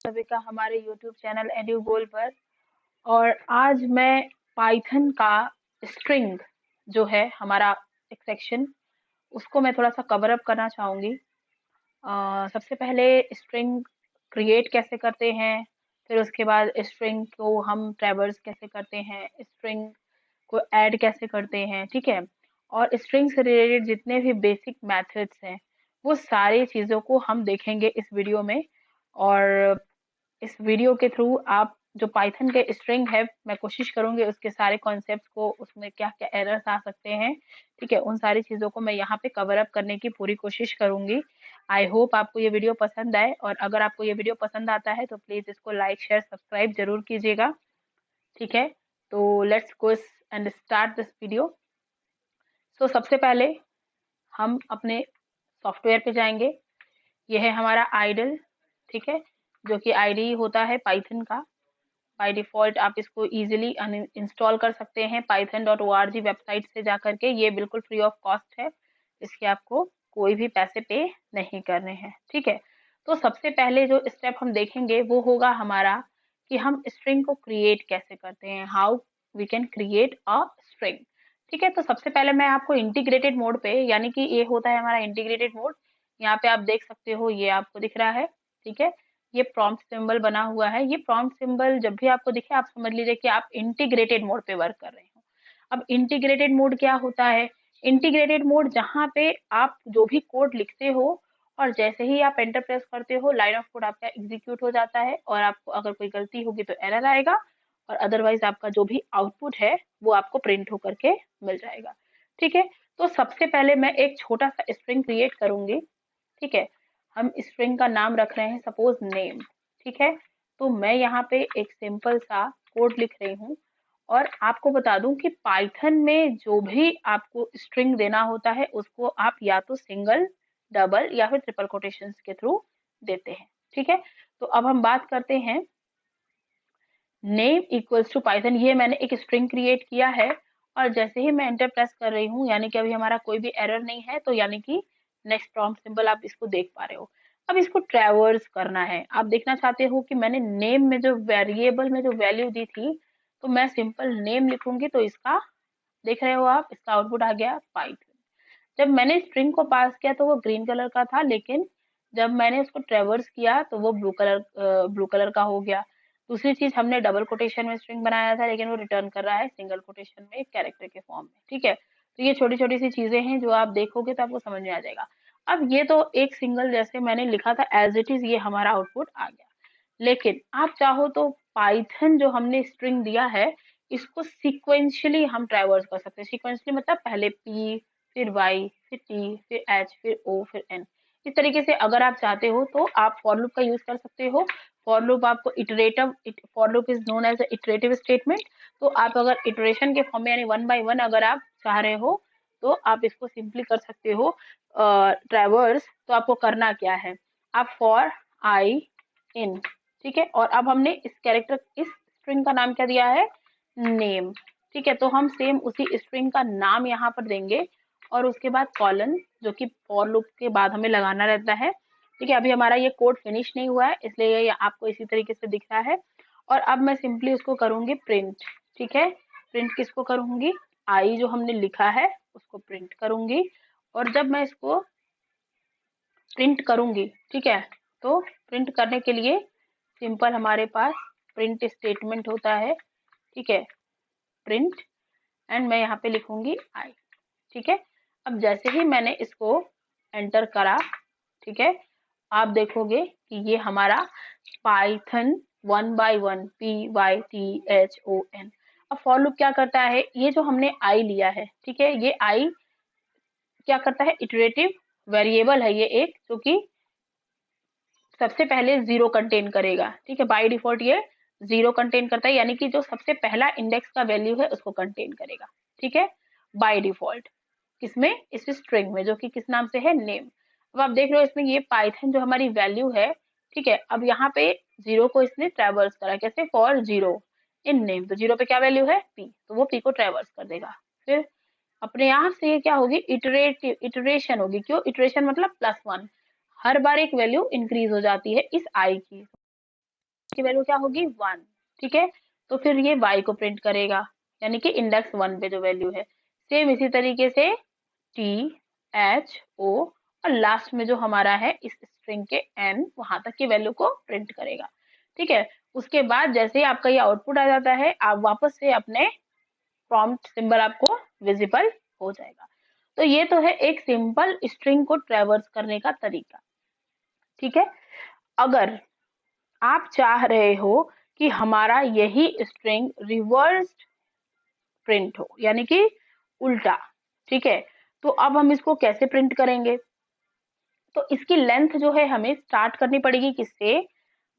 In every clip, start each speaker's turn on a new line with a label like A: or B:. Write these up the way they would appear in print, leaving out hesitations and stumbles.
A: सभी का हमारे YouTube चैनल एड्यू गोल पर। और आज मैं पाइथन का स्ट्रिंग जो है हमारा एक सेक्शन, उसको मैं थोड़ा सा कवर अप करना चाहूँगी। सबसे पहले स्ट्रिंग क्रिएट कैसे करते हैं, फिर उसके बाद स्ट्रिंग को हम ट्रैवर्स कैसे करते हैं, स्ट्रिंग को ऐड कैसे करते हैं, ठीक है। और स्ट्रिंग से रिलेटेड जितने भी बेसिक मेथड्स हैं वो सारी चीज़ों को हम देखेंगे इस वीडियो में। और इस वीडियो के थ्रू आप जो पाइथन के स्ट्रिंग है, मैं कोशिश करूंगी उसके सारे कॉन्सेप्ट्स को, उसमें क्या क्या एरर्स आ सकते हैं, ठीक है, उन सारी चीज़ों को मैं यहाँ पे कवर अप करने की पूरी कोशिश करूंगी। आई होप आपको ये वीडियो पसंद आए, और अगर आपको ये वीडियो पसंद आता है तो प्लीज़ इसको लाइक शेयर सब्सक्राइब जरूर कीजिएगा, ठीक है। तो let's go and start this video. So सबसे पहले हम अपने सॉफ्टवेयर पे जाएंगे। यह है हमारा आइडल, ठीक है, जो कि आईडी होता है पाइथन का। बाय डिफॉल्ट आप इसको इजीली इंस्टॉल कर सकते हैं python.org वेबसाइट से जा करके। ये बिल्कुल फ्री ऑफ कॉस्ट है, इसके आपको कोई भी पैसे पे नहीं करने हैं, ठीक है। तो सबसे पहले जो स्टेप हम देखेंगे वो होगा हमारा कि हम स्ट्रिंग को क्रिएट कैसे करते हैं, how we can create a string, ठीक है। तो सबसे पहले मैं आपको इंटीग्रेटेड मोड पे, यानी कि ये होता है हमारा इंटीग्रेटेड मोड, यहाँ पे आप देख सकते हो, ये आपको दिख रहा है, ठीक है। ये प्रॉम्प्ट सिंबल बना हुआ है। ये प्रॉम्प्ट सिंबल जब भी आपको दिखे आप समझ लीजिए कि आप इंटीग्रेटेड मोड पे वर्क कर रहे हो। अब इंटीग्रेटेड मोड क्या होता है? इंटीग्रेटेड मोड जहाँ पे आप जो भी कोड लिखते हो और जैसे ही आप एंटर प्रेस करते हो लाइन ऑफ कोड आपका एग्जीक्यूट हो जाता है, और आपको अगर कोई गलती होगी तो एरर आएगा, और अदरवाइज आपका जो भी आउटपुट है वो आपको प्रिंट होकर के मिल जाएगा, ठीक है। तो सबसे पहले मैं एक छोटा सा स्ट्रिंग क्रिएट करूंगी, ठीक है। हम स्ट्रिंग का नाम रख रहे हैं सपोज नेम, ठीक है। तो मैं यहाँ पे एक सिंपल सा कोड लिख रही हूँ। और आपको बता दूं कि पाइथन में जो भी आपको स्ट्रिंग देना होता है उसको आप या तो सिंगल, डबल या फिर ट्रिपल कोटेशंस के थ्रू देते हैं, ठीक है। तो अब हम बात करते हैं नेम इक्वल्स टू पाइथन। ये मैंने एक स्ट्रिंग क्रिएट किया है, और जैसे ही मैं एंटर प्रेस कर रही हूँ, यानी कि अभी हमारा कोई भी एरर नहीं है, तो यानी कि नेक्स्ट प्रॉम्प्ट सिंबल आप इसको देख पा रहे हो। अब इसको ट्रैवर्स करना है। आप देखना चाहते हो कि मैंने नेम में जो वेरिएबल में जो वैल्यू दी थी, तो मैं सिंपल नेम लिखूंगी, तो इसका देख रहे हो आप, इसका आउटपुट आ गया पाइथन। जब मैंने स्ट्रिंग को पास किया तो वो ग्रीन कलर का था, लेकिन जब मैंने उसको ट्रेवर्स किया तो वो ब्लू कलर का हो गया। दूसरी चीज, हमने डबल कोटेशन में स्ट्रिंग बनाया था, लेकिन वो रिटर्न कर रहा है सिंगल कोटेशन में एक कैरेक्टर के फॉर्म में, ठीक है। तो ये छोटी छोटी सी चीजें हैं जो आप देखोगे तो आपको समझ में आ जाएगा। अब ये तो एक सिंगल जैसे मैंने लिखा था एज इट इज, ये हमारा आउटपुट आ गया। लेकिन आप चाहो तो पाइथन जो हमने स्ट्रिंग दिया है इसको सिक्वेंशियली हम ट्रैवर्स कर सकते हैं। सिक्वेंशियली मतलब पहले पी, फिर वाई, फिर टी, फिर एच, फिर ओ, फिर एन। इस तरीके से अगर आप चाहते हो तो आप फॉर लूप का यूज कर सकते हो। फॉर लूप आपको iterative, for loop is known as iterative statement. तो आप अगर इटरेशन के फॉर्म में यानी वन बाय वन अगर आप चाह रहे हो तो आप इसको सिंपली कर सकते हो ट्रैवर्स। तो आपको करना क्या है, आप फॉर आई इन, ठीक है। और अब हमने इस कैरेक्टर, इस स्ट्रिंग का नाम क्या दिया है, नेम, ठीक है। तो हम सेम उसी स्ट्रिंग का नाम यहाँ पर देंगे, और उसके बाद कॉलन, जो कि फॉर लूप के बाद हमें लगाना रहता है, ठीक है। अभी हमारा ये कोड फिनिश नहीं हुआ है, इसलिए ये आपको इसी तरीके से दिख रहा है। और अब मैं सिंपली उसको करूंगी प्रिंट, ठीक है। प्रिंट किसको करूंगी, आई जो हमने लिखा है उसको प्रिंट करूंगी। और जब मैं इसको प्रिंट करूंगी, ठीक है, तो प्रिंट करने के लिए सिंपल हमारे पास प्रिंट स्टेटमेंट होता है, ठीक है, प्रिंट, एंड मैं यहाँ पे लिखूंगी आई, ठीक है। अब जैसे ही मैंने इसको एंटर करा, ठीक है, आप देखोगे कि ये हमारा Python one by one, PYTHON। अब फॉर लूप क्या करता है, ये जो हमने आई लिया है, ठीक है, ये आई क्या करता है, इटरेटिव वेरिएबल है ये एक, जो कि सबसे पहले जीरो कंटेन करेगा, ठीक है। बाय डिफॉल्ट ये जीरो कंटेन करता है, यानी कि जो सबसे पहला इंडेक्स का वैल्यू है उसको कंटेन करेगा, ठीक है, बाय डिफॉल्ट। किसमें, इस स्ट्रिंग में, जो कि किस नाम से है, नेम। अब आप देख रहे हो इसमें ये पाइथन जो हमारी वैल्यू है, ठीक है। अब यहाँ पे जीरो को इसने ट्रैवर्स करा, कैसे, फॉर जीरो इन नेम, तो जीरो पे क्या वैल्यू है, पी, तो वो पी को ट्रैवर्स कर देगा। फिर अपने यहाँ से ये क्या होगी, इटरेटिव, इटरेशन होगी। क्यों, इटरेशन मतलब +1, हर बार एक वैल्यू इंक्रीज हो जाती है इस आई की। की वैल्यू क्या होगी 1। ठीक है, तो फिर ये y को प्रिंट करेगा, यानी कि इंडेक्स 1 पे जो वैल्यू है। सेम इसी तरीके से t h o और लास्ट में जो हमारा है इस स्ट्रिंग के n, वहां तक की वैल्यू को प्रिंट करेगा। ठीक है, उसके बाद जैसे ही आपका ये आउटपुट आ जाता है, आप वापस से अपने प्रॉम्प्ट सिंबल आपको विजिबल हो जाएगा। तो ये तो है एक सिंपल स्ट्रिंग को ट्रैवर्स करने का तरीका। ठीक है, अगर आप चाह रहे हो कि हमारा यही स्ट्रिंग रिवर्स प्रिंट हो, यानी कि उल्टा, ठीक है, तो अब हम इसको कैसे प्रिंट करेंगे? तो इसकी लेंथ जो है हमें स्टार्ट करनी पड़ेगी किससे?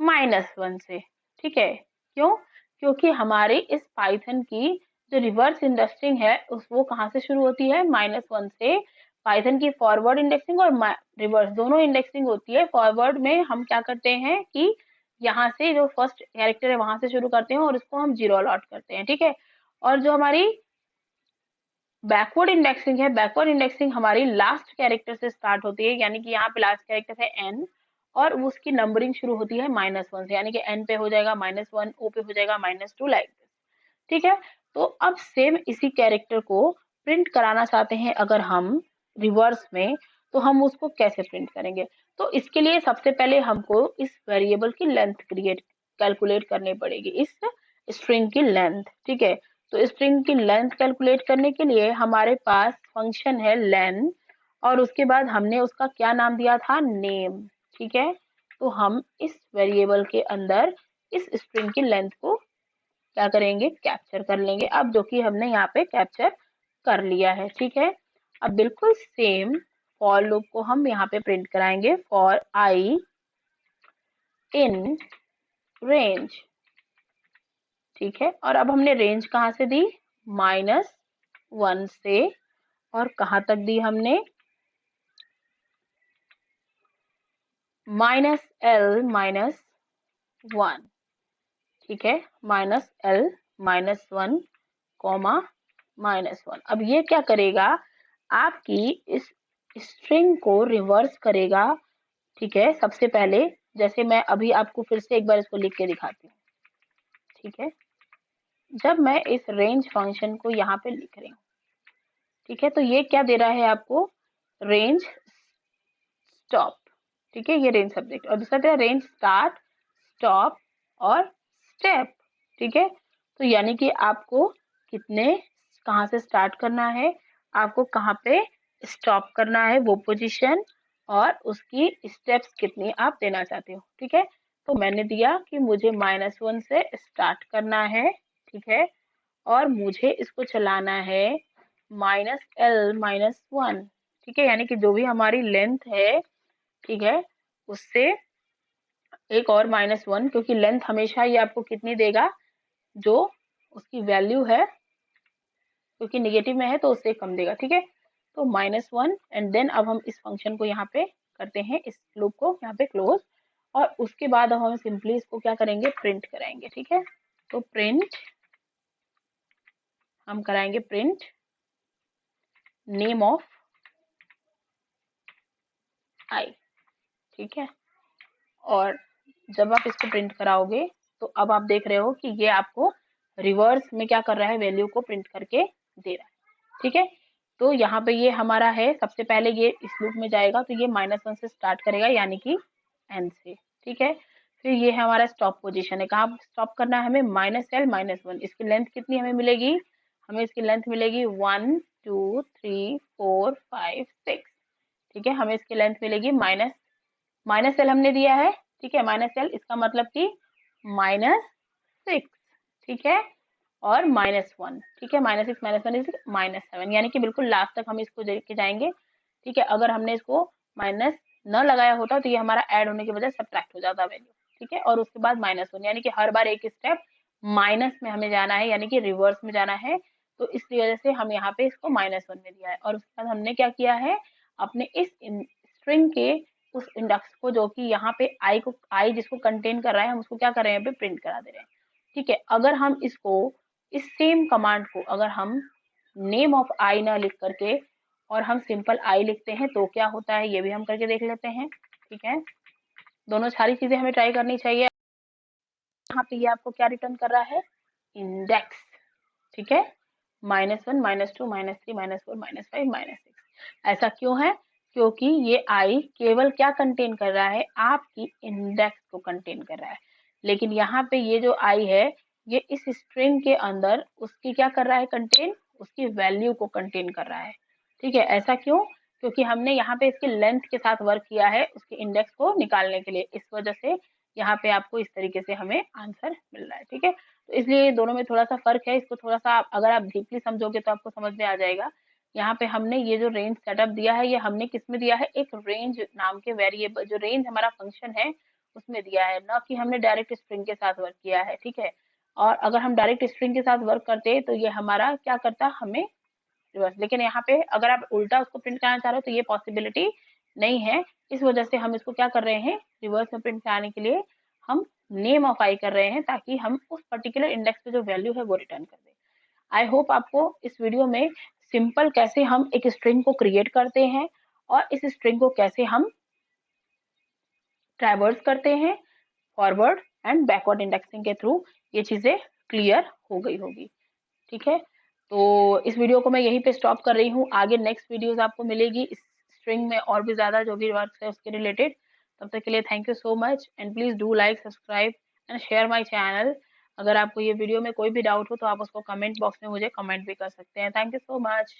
A: -1 से। ठीक है, क्यों? क्योंकि हमारे इस पाइथन की जो रिवर्स इंडेक्सिंग है उस वो कहाँ से शुरू होती है? -1 से। पाइथन की फॉरवर्ड इंडेक्सिंग और रिवर्स दोनों इंडेक्सिंग होती है। फॉरवर्ड में हम क्या करते हैं कि यहाँ से जो फर्स्ट कैरेक्टर है वहां से शुरू करते हैं और उसको हम 0 अलॉट करते हैं। ठीक है, और जो हमारी बैकवर्ड इंडेक्सिंग है, बैकवर्ड इंडेक्सिंग हमारी लास्ट कैरेक्टर से स्टार्ट होती है, यानी कि यहाँ पे लास्ट कैरेक्टर है n और उसकी नंबरिंग शुरू होती है -1 से, यानी कि n पे हो जाएगा -1, o पे हो जाएगा -2, लाइक दिस। ठीक है, तो अब सेम इसी कैरेक्टर को प्रिंट कराना चाहते हैं अगर हम रिवर्स में, तो हम उसको कैसे प्रिंट करेंगे? तो इसके लिए सबसे पहले हमको इस वेरिएबल की लेंथ कैलकुलेट करनी पड़ेगी, इस स्ट्रिंग की लेंथ। ठीक है, तो स्ट्रिंग की लेंथ कैलकुलेट करने के लिए हमारे पास फंक्शन है लेन और उसके बाद हमने उसका क्या नाम दिया था? नेम। ठीक है, तो हम इस वेरिएबल के अंदर इस स्ट्रिंग की लेंथ को क्या करेंगे? कैप्चर कर लेंगे, अब जो कि हमने यहाँ पे कैप्चर कर लिया है। ठीक है, अब बिल्कुल सेम फॉर लूप को हम यहाँ पे प्रिंट कराएंगे, फॉर आई इन रेंज। ठीक है, और अब हमने रेंज कहाँ से दी? -1 से, और कहाँ तक दी हमने? -l -1। ठीक है, -l -1 कॉमा -1। अब ये क्या करेगा? आपकी इस स्ट्रिंग को रिवर्स करेगा। ठीक है, सबसे पहले जैसे मैं अभी आपको फिर से एक बार इसको लिख के दिखाती हूँ। ठीक है, जब मैं इस रेंज फंक्शन को यहाँ पे लिख रही हूँ, ठीक है, तो ये क्या दे रहा है आपको? Range stop. ठीक है, ये रेंज सब्जेक्ट, और दूसरा तेरा रेंज स्टार्ट, स्टॉप और स्टेप। ठीक है, तो यानी कि आपको कितने कहाँ से स्टार्ट करना है, आपको कहाँ पे स्टॉप करना है, वो पोजीशन, और उसकी स्टेप्स कितनी आप देना चाहते हो। ठीक है, तो मैंने दिया कि मुझे -1 से स्टार्ट करना है। ठीक है, और मुझे इसको चलाना है -l -1। ठीक है, यानी कि जो भी हमारी लेंथ है, ठीक है, उससे एक और -1, क्योंकि लेंथ हमेशा ही आपको कितनी देगा? जो उसकी वैल्यू है, क्योंकि नेगेटिव में है तो उससे कम देगा। ठीक है, तो -1 एंड देन अब हम इस फंक्शन को यहाँ पे करते हैं, इस लूप को यहाँ पे क्लोज, और उसके बाद अब हम सिंपली इसको क्या करेंगे? प्रिंट कराएंगे। ठीक है, तो प्रिंट हम कराएंगे, प्रिंट नेम ऑफ आई। ठीक है, और जब आप इसको प्रिंट कराओगे तो अब आप देख रहे हो कि ये आपको रिवर्स में क्या कर रहा है? वैल्यू को प्रिंट करके दे रहा है। ठीक है, तो यहाँ पे ये हमारा है, सबसे पहले ये इस लूप में जाएगा, तो ये -1 से स्टार्ट करेगा, यानी कि n से। ठीक है, फिर ये हमारा स्टॉप पोजीशन है, कहाँ स्टॉप करना है हमें? -l -1। इसकी लेंथ कितनी हमें मिलेगी? हमें इसकी लेंथ मिलेगी 1 2 3 4 5 6। ठीक है, हमें इसकी लेंथ मिलेगी माइनस एल हमने दिया है। ठीक है, -l इसका मतलब कि -6। ठीक है, और -1। ठीक है, -6 -1 इज -7, यानी कि बिल्कुल लास्ट तक हम इसको लेके जाएंगे। ठीक है, अगर हमने इसको माइनस न लगाया होता तो ये हमारा ऐड होने की वजह सब्ट्रैक्ट हो जाता वैल्यू। ठीक है, और उसके बाद -1, यानी कि हर बार एक स्टेप माइनस में हमें जाना है, यानी कि रिवर्स में जाना है। तो इस वजह से हम यहाँ पे इसको -1 में दिया है, और उसके बाद हमने क्या किया है? अपने इस स्ट्रिंग के उस इंडेक्स को, जो कि यहाँ पे आई जिसको कंटेन कर रहा है, हम उसको क्या कर रहे हैं? यहाँ पे प्रिंट करा दे रहे हैं। ठीक है, अगर हम इसको इस सेम कमांड को अगर हम नेम ऑफ आई ना लिख करके और हम सिंपल आई लिखते हैं तो क्या होता है? ये भी हम करके देख लेते हैं। ठीक है, दोनों सारी चीजें हमें ट्राई करनी चाहिए। यहाँ पे ये आपको क्या रिटर्न कर रहा है, इंडेक्स, ठीक है, -1 -2 -3 -4 -5 -6। ऐसा क्यों है, क्योंकि ये आई केवल क्या कंटेन कर रहा है, आपकी इंडेक्स को कंटेन कर रहा है। लेकिन यहाँ पे ये जो आई है ये इस स्ट्रिंग के अंदर उसकी क्या कर रहा है, कंटेन, उसकी वैल्यू को कंटेन कर रहा है, ठीक है। ऐसा क्यों, क्योंकि हमने यहाँ पे इसके लेंथ के साथ वर्क किया है उसके इंडेक्स को निकालने के लिए, इस वजह से यहाँ पे आपको इस तरीके से हमें आंसर मिल रहा है, ठीक है। तो इसलिए दोनों में थोड़ा सा फर्क है, इसको थोड़ा सा अगर आप डीपली समझोगे तो आपको समझ में आ जाएगा। यहाँ पे हमने ये जो रेंज सेटअप दिया है ये हमने किस में दिया है, एक रेंज नाम के वेरिएबल, जो रेंज हमारा फंक्शन है उसमें दिया है, ना कि हमने डायरेक्ट स्ट्रिंग के साथ वर्क किया है, ठीक है। और अगर हम डायरेक्ट स्ट्रिंग के साथ वर्क करते तो ये हमारा क्या करता, हमें रिवर्स। लेकिन यहाँ पे अगर आप उल्टा उसको प्रिंट कराना चाह रहे हो तो ये पॉसिबिलिटी नहीं है, इस वजह से हम इसको क्या कर रहे हैं, रिवर्स में प्रिंट कराने के लिए हम नेम ऑफ आई कर रहे हैं, ताकि हम उस पर्टिकुलर इंडेक्स पे जो वैल्यू है वो रिटर्न कर दें। आई होप आपको इस वीडियो में सिंपल कैसे हम एक स्ट्रिंग को क्रिएट करते हैं और इस स्ट्रिंग को कैसे हम ट्रैवर्स करते हैं फॉरवर्ड एंड बैकवर्ड इंडेक्सिंग के थ्रू, ये चीजें क्लियर हो गई होगी, ठीक है। तो इस वीडियो को मैं यहीं पे स्टॉप कर रही हूँ, आगे नेक्स्ट वीडियोस आपको मिलेगी इस स्ट्रिंग में और भी ज्यादा जो भी वर्क है उसके रिलेटेड। तब तक के लिए thank you so much and please do like subscribe and share my channel. अगर आपको ये वीडियो में कोई भी डाउट हो तो आप उसको कमेंट बॉक्स में मुझे कमेंट भी कर सकते हैं। Thank you so much.